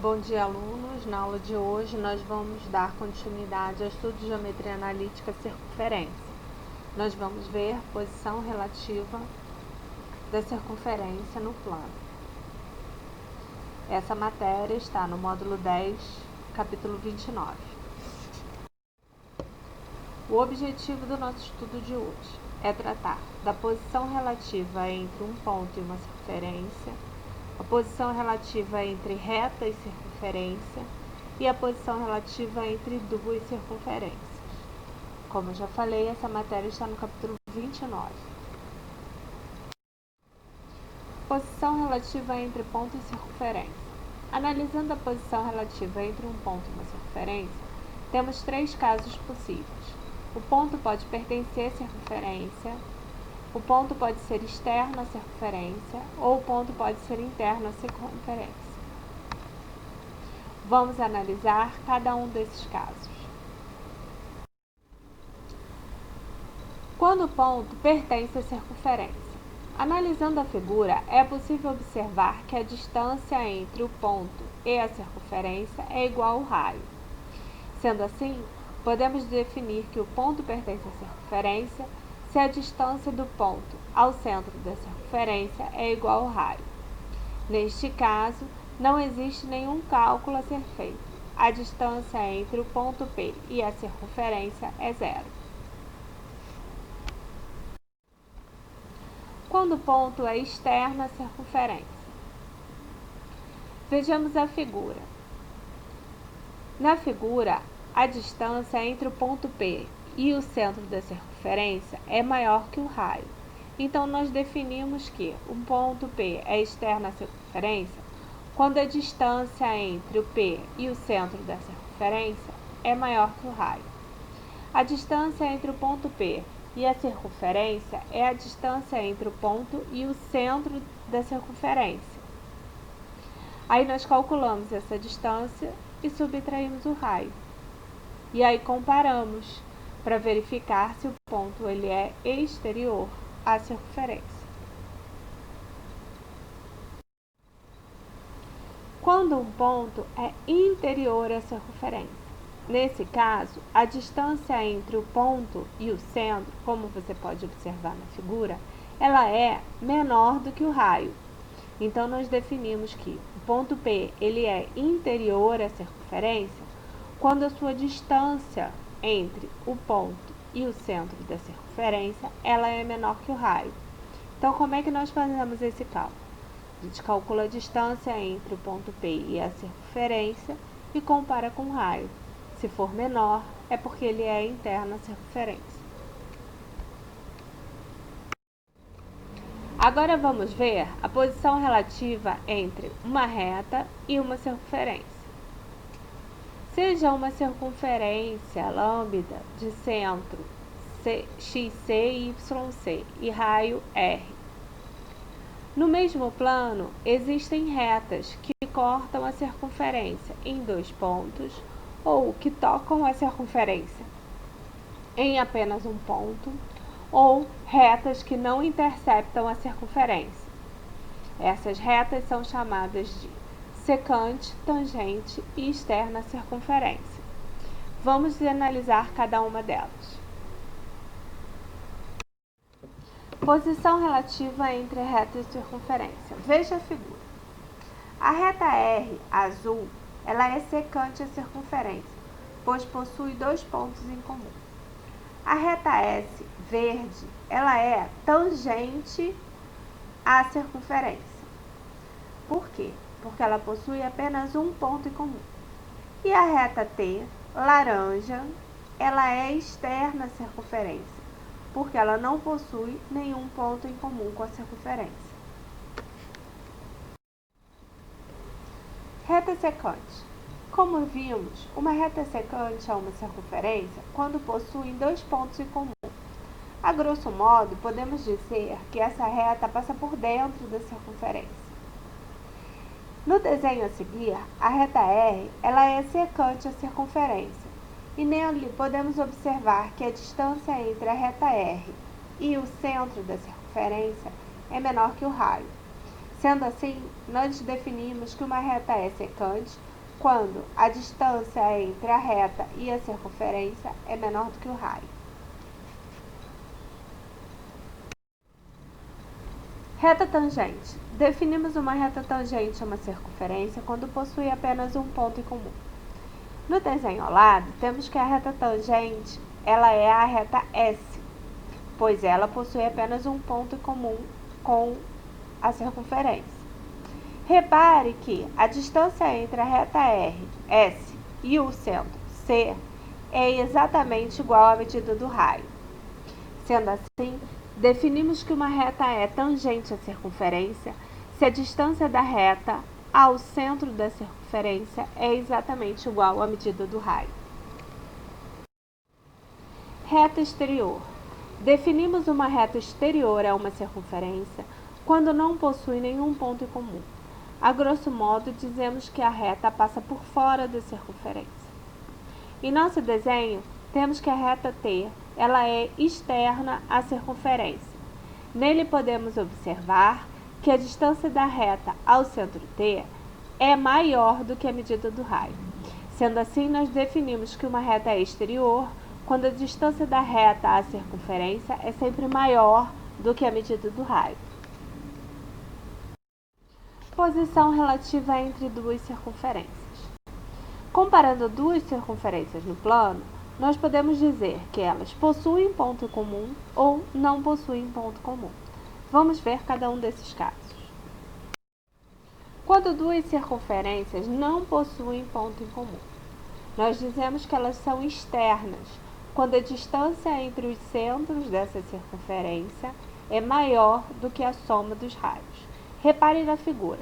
Bom dia, alunos. Na aula de hoje, nós vamos dar continuidade ao estudo de geometria analítica circunferência. Nós vamos ver posição relativa da circunferência no plano. Essa matéria está no módulo 10, capítulo 29. O objetivo do nosso estudo de hoje é tratar da posição relativa entre um ponto e uma circunferência, a posição relativa entre reta e circunferência e a posição relativa entre duas circunferências. Como eu já falei, essa matéria está no capítulo 29. Posição relativa entre ponto e circunferência. Analisando a posição relativa entre um ponto e uma circunferência, temos três casos possíveis. O ponto pode pertencer à circunferência, o ponto pode ser externo à circunferência ou o ponto pode ser interno à circunferência. Vamos analisar cada um desses casos. Quando o ponto pertence à circunferência. Analisando a figura, é possível observar que a distância entre o ponto e a circunferência é igual ao raio. Sendo assim, podemos definir que o ponto pertence à circunferência se a distância do ponto ao centro da circunferência é igual ao raio. Neste caso, não existe nenhum cálculo a ser feito. A distância entre o ponto P e a circunferência é zero. Quando o ponto é externo à circunferência. Vejamos a figura. Na figura, a distância entre o ponto P e o centro da circunferência é maior que o raio. Então, nós definimos que o ponto P é externo à circunferência quando a distância entre o P e o centro da circunferência é maior que o raio. A distância entre o ponto P e a circunferência é a distância entre o ponto e o centro da circunferência. Aí nós calculamos essa distância e subtraímos o raio. E aí comparamos para verificar se o ponto ele é exterior à circunferência. Quando um ponto é interior à circunferência. Nesse caso, a distância entre o ponto e o centro, como você pode observar na figura, ela é menor do que o raio. Então, nós definimos que o ponto P ele é interior à circunferência quando a sua distância entre o ponto e o centro da circunferência ela é menor que o raio. Então, como é que nós fazemos esse cálculo? A gente calcula a distância entre o ponto P e a circunferência e compara com o raio. Se for menor, é porque ele é interno à circunferência. Agora vamos ver a posição relativa entre uma reta e uma circunferência. Seja uma circunferência lambda de centro xc e yc e raio r. No mesmo plano, existem retas que cortam a circunferência em dois pontos ou que tocam a circunferência em apenas um ponto, ou retas que não interceptam a circunferência. Essas retas são chamadas de secante, tangente e externa à circunferência. Vamos analisar cada uma delas. Posição relativa entre reta e circunferência. Veja a figura. A reta R, azul, ela é secante à circunferência, pois possui dois pontos em comum. A reta S, verde, ela é tangente à circunferência. Por quê? Porque ela possui apenas um ponto em comum. E a reta T, laranja, ela é externa à circunferência, porque ela não possui nenhum ponto em comum com a circunferência. Reta secante. Como vimos, uma reta secante a uma circunferência quando possui dois pontos em comum. A grosso modo, podemos dizer que essa reta passa por dentro da circunferência. No desenho a seguir, a reta R ela é secante à circunferência, e nele podemos observar que a distância entre a reta R e o centro da circunferência é menor que o raio. Sendo assim, nós definimos que uma reta é secante quando a distância entre a reta e a circunferência é menor do que o raio. Reta tangente. Definimos uma reta tangente a uma circunferência quando possui apenas um ponto em comum. No desenho ao lado, temos que a reta tangente ela é a reta S, pois ela possui apenas um ponto em comum com a circunferência. Repare que a distância entre a reta S e o centro C é exatamente igual à medida do raio. Sendo assim, definimos que uma reta é tangente à circunferência se a distância da reta ao centro da circunferência é exatamente igual à medida do raio. Reta exterior. Definimos uma reta exterior a uma circunferência quando não possui nenhum ponto em comum. A grosso modo, dizemos que a reta passa por fora da circunferência. Em nosso desenho, temos que a reta T ela é externa à circunferência. Nele podemos observar que a distância da reta ao centro T é maior do que a medida do raio. Sendo assim, nós definimos que uma reta é exterior quando a distância da reta à circunferência é sempre maior do que a medida do raio. Posição relativa entre duas circunferências. Comparando duas circunferências no plano, nós podemos dizer que elas possuem ponto comum ou não possuem ponto comum. Vamos ver cada um desses casos. Quando duas circunferências não possuem ponto em comum, nós dizemos que elas são externas, quando a distância entre os centros dessa circunferência é maior do que a soma dos raios. Repare na figura.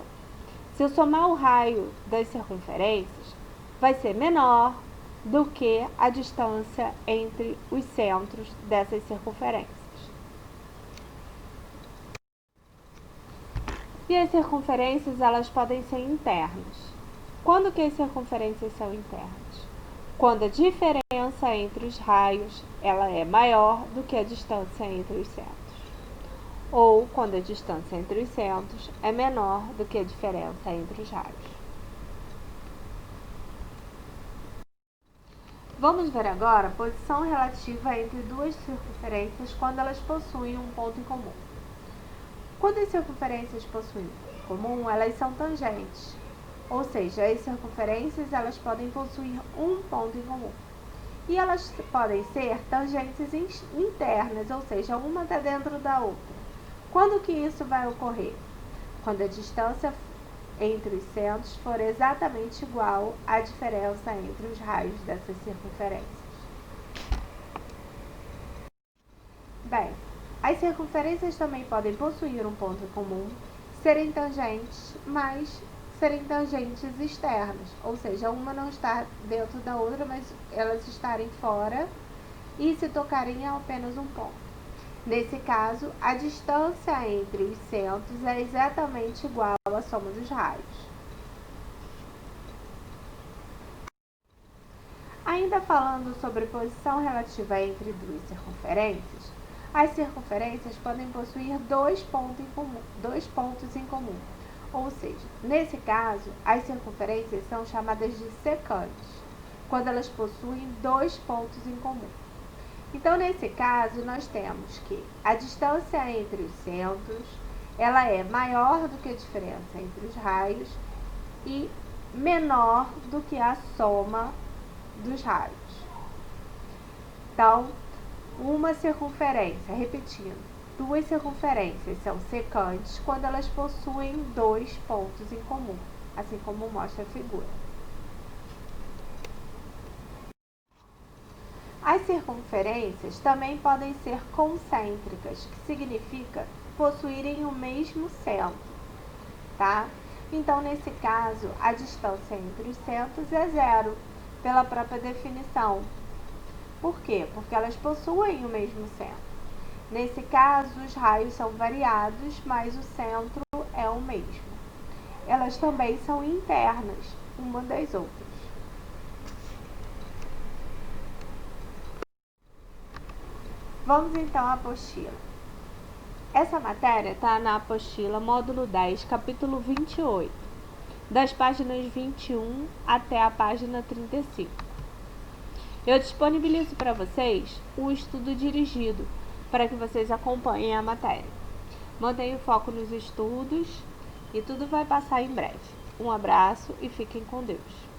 Se eu somar o raio das circunferências, vai ser menor do que a distância entre os centros dessas circunferências. E as circunferências, elas podem ser internas. Quando que as circunferências são internas? Quando a diferença entre os raios ela é maior do que a distância entre os centros. Ou quando a distância entre os centros é menor do que a diferença entre os raios. Vamos ver agora a posição relativa entre duas circunferências quando elas possuem um ponto em comum. Quando as circunferências possuem um ponto em comum, elas são tangentes, ou seja, as circunferências elas podem possuir um ponto em comum. E elas podem ser tangentes internas, ou seja, uma está dentro da outra. Quando que isso vai ocorrer? Quando a distância entre os centros for exatamente igual à diferença entre os raios dessas circunferências. Bem, as circunferências também podem possuir um ponto em comum, serem tangentes, mas serem tangentes externas, ou seja, uma não está dentro da outra, mas elas estarem fora e se tocarem a apenas um ponto. Nesse caso, a distância entre os centros é exatamente igual à soma dos raios. Ainda falando sobre posição relativa entre duas circunferências, as circunferências podem possuir dois pontos em comum. Ou seja, nesse caso, as circunferências são chamadas de secantes, quando elas possuem dois pontos em comum. Então, nesse caso, nós temos que a distância entre os centros ela é maior do que a diferença entre os raios e menor do que a soma dos raios. Então, uma circunferência, repetindo, duas circunferências são secantes quando elas possuem dois pontos em comum, assim como mostra a figura. As circunferências também podem ser concêntricas, que significa possuírem o mesmo centro, tá? Então, nesse caso, a distância entre os centros é zero, pela própria definição. Por quê? Porque elas possuem o mesmo centro. Nesse caso, os raios são variados, mas o centro é o mesmo. Elas também são internas, uma das outras. Vamos então à apostila. Essa matéria está na apostila módulo 10, capítulo 28. das páginas 21 até a página 35. Eu disponibilizo para vocês um estudo dirigido para que vocês acompanhem a matéria. Mantenha o foco nos estudos e tudo vai passar em breve. Um abraço e fiquem com Deus.